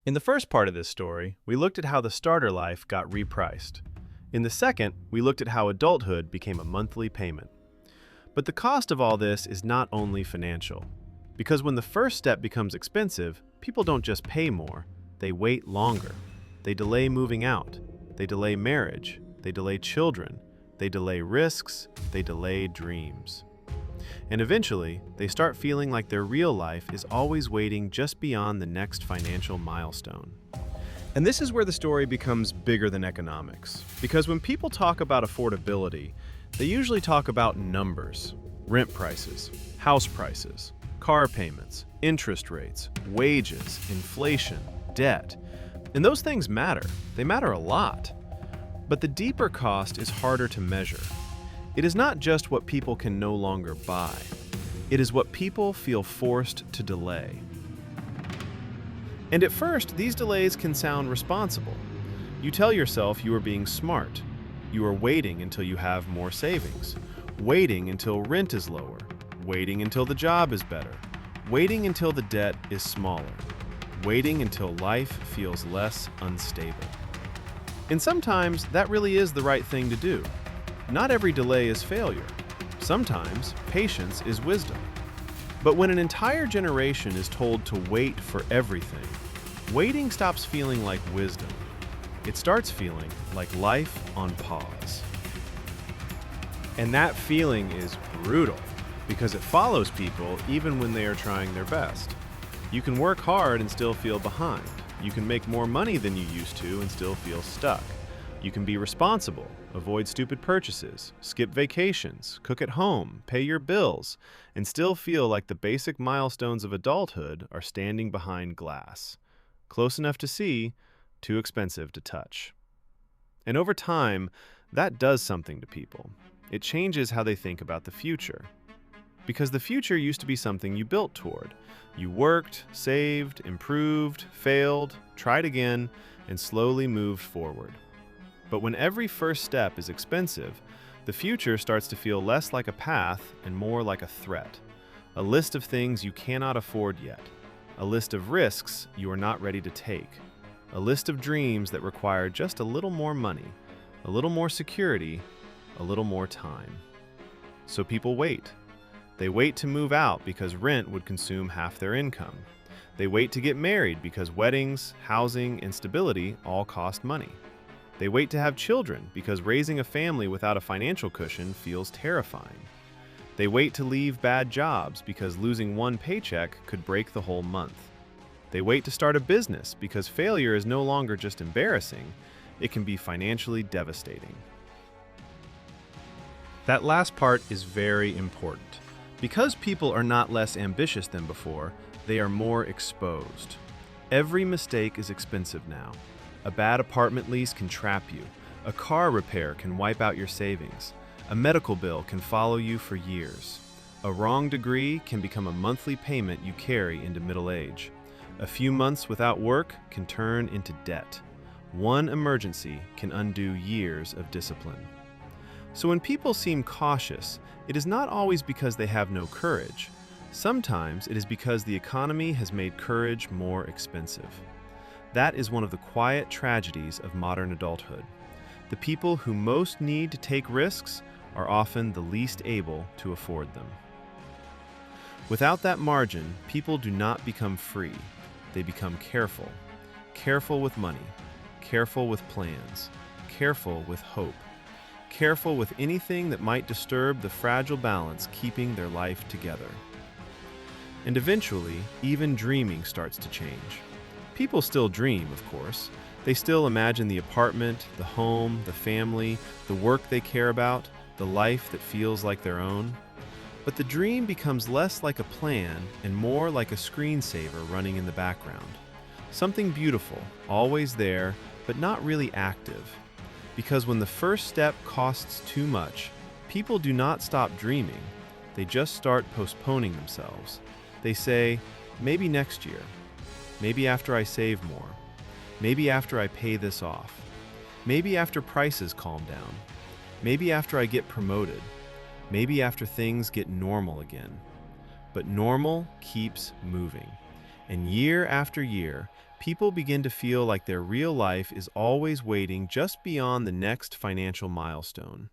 In the first part of this story, we looked at how the starter life got repriced. In the second, we looked at how adulthood became a monthly payment. But the cost of all this is not only financial. Because when the first step becomes expensive, people don't just pay more, they wait longer. They delay moving out, they delay marriage, they delay children, they delay risks, they delay dreams. And eventually, they start feeling like their real life is always waiting just beyond the next financial milestone. And this is where the story becomes bigger than economics. Because when people talk about affordability, they usually talk about numbers: rent prices, house prices, car payments, interest rates, wages, inflation, debt. And those things matter. They matter a lot. But the deeper cost is harder to measure. It is not just what people can no longer buy. It is what people feel forced to delay. And at first, these delays can sound responsible. You tell yourself you are being smart. You are waiting until you have more savings, waiting until rent is lower, waiting until the job is better, waiting until the debt is smaller, waiting until life feels less unstable. And sometimes that really is the right thing to do. Not every delay is failure. Sometimes patience is wisdom. But when an entire generation is told to wait for everything, waiting stops feeling like wisdom. It starts feeling like life on pause. And that feeling is brutal because it follows people even when they are trying their best. You can work hard and still feel behind. You can make more money than you used to and still feel stuck. You can be responsible, avoid stupid purchases, skip vacations, cook at home, pay your bills, and still feel like the basic milestones of adulthood are standing behind glass. Close enough to see, too expensive to touch. And over time, that does something to people. It changes how they think about the future. Because the future used to be something you built toward. You worked, saved, improved, failed, tried again, and slowly moved forward. But when every first step is expensive, the future starts to feel less like a path and more like a threat. A list of things you cannot afford yet. A list of risks you are not ready to take. A list of dreams that require just a little more money, a little more security, a little more time. So people wait. They wait to move out because rent would consume half their income. They wait to get married because weddings, housing, and stability all cost money. They wait to have children because raising a family without a financial cushion feels terrifying. They wait to leave bad jobs because losing one paycheck could break the whole month. They wait to start a business because failure is no longer just embarrassing, it can be financially devastating. That last part is very important. Because people are not less ambitious than before, they are more exposed. Every mistake is expensive now. A bad apartment lease can trap you. A car repair can wipe out your savings. A medical bill can follow you for years. A wrong degree can become a monthly payment you carry into middle age. A few months without work can turn into debt. One emergency can undo years of discipline. So when people seem cautious, it is not always because they have no courage. Sometimes it is because the economy has made courage more expensive. That is one of the quiet tragedies of modern adulthood. The people who most need to take risks are often the least able to afford them. Without that margin, people do not become free. They become careful. Careful with money. Careful with plans. Careful with hope. Careful with anything that might disturb the fragile balance keeping their life together. And eventually, even dreaming starts to change. People still dream, of course. They still imagine the apartment, the home, the family, the work they care about, the life that feels like their own. But the dream becomes less like a plan and more like a screensaver running in the background. Something beautiful, always there, but not really active. Because when the first step costs too much, people do not stop dreaming. They just start postponing themselves. They say, maybe next year. Maybe after I save more. Maybe after I pay this off. Maybe after prices calm down. Maybe after I get promoted. Maybe after things get normal again. But normal keeps moving. And year after year, People begin to feel like their real life is always waiting just beyond the next financial milestone.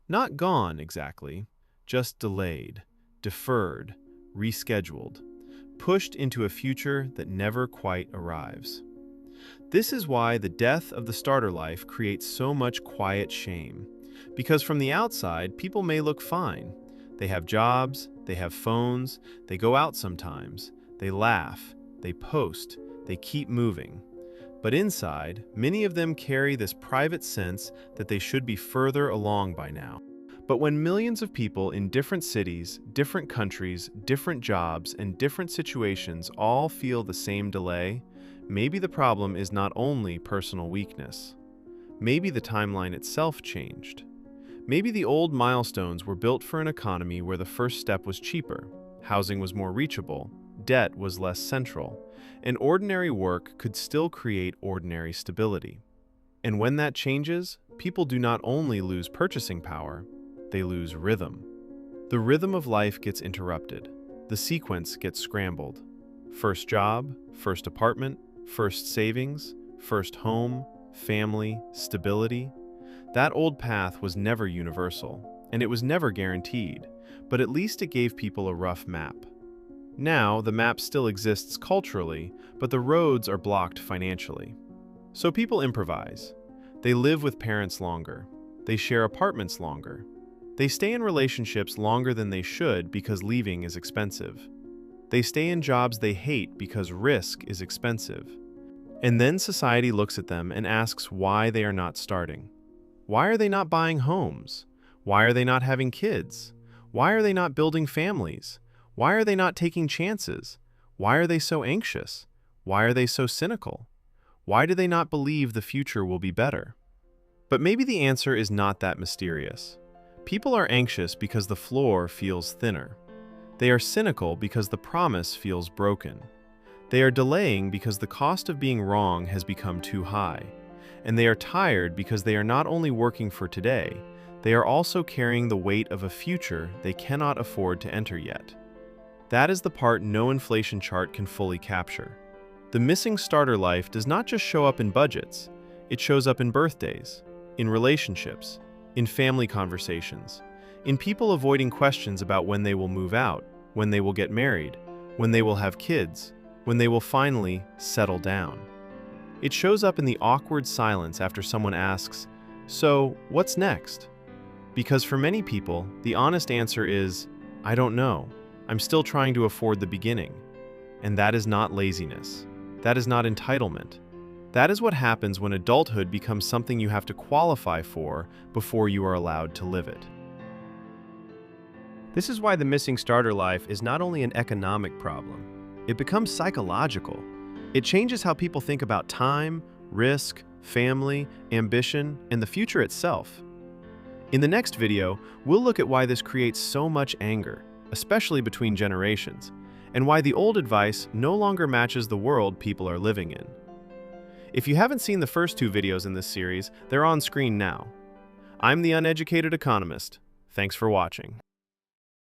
Not gone, exactly, just delayed, deferred, rescheduled, pushed into a future that never quite arrives. This is why the death of the starter life creates so much quiet shame. Because from the outside, people may look fine. They have jobs, they have phones, they go out sometimes, they laugh, they post, they keep moving. But inside, many of them carry this private sense that they should be further along by now. But when millions of people in different cities, different countries, different jobs, and different situations all feel the same delay, maybe the problem is not only personal weakness. Maybe the timeline itself changed. Maybe the old milestones were built for an economy where the first step was cheaper, housing was more reachable, debt was less central, and ordinary work could still create ordinary stability. And when that changes, people do not only lose purchasing power, they lose rhythm. The rhythm of life gets interrupted. The sequence gets scrambled. First job, first apartment, first savings, first home, family, stability. That old path was never universal, and it was never guaranteed, but at least it gave people a rough map. Now, the map still exists culturally, but the roads are blocked financially. So people improvise. They live with parents longer. They share apartments longer. They stay in relationships longer than they should because leaving is expensive. They stay in jobs they hate because risk is expensive. And then society looks at them and asks why they are not starting. Why are they not buying homes? Why are they not having kids? Why are they not building families? Why are they not taking chances? Why are they so anxious? Why are they so cynical? Why do they not believe the future will be better? But maybe the answer is not that mysterious. People are anxious because the floor feels thinner. They are cynical because the promise feels broken. They are delaying because the cost of being wrong has become too high. And they are tired because they are not only working for today, they are also carrying the weight of a future they cannot afford to enter yet. That is the part no inflation chart can fully capture. The missing starter life does not just show up in budgets, it shows up in birthdays, in relationships, in family conversations, in people avoiding questions about when they will move out, when they will get married, when they will have kids, when they will finally settle down. It shows up in the awkward silence after someone asks, "So, what's next?" Because for many people, the honest answer is, "I don't know. I'm still trying to afford the beginning." And that is not laziness. That is not entitlement. That is what happens when adulthood becomes something you have to qualify for before you are allowed to live it. This is why the missing starter life is not only an economic problem, it becomes psychological. It changes how people think about time, risk, family, ambition, and the future itself. In the next video, we'll look at why this creates so much anger, especially between generations, and why the old advice no longer matches the world people are living in. If you haven't seen the first two videos in this series, they're on screen now. I'm the Uneducated Economist. Thanks for watching.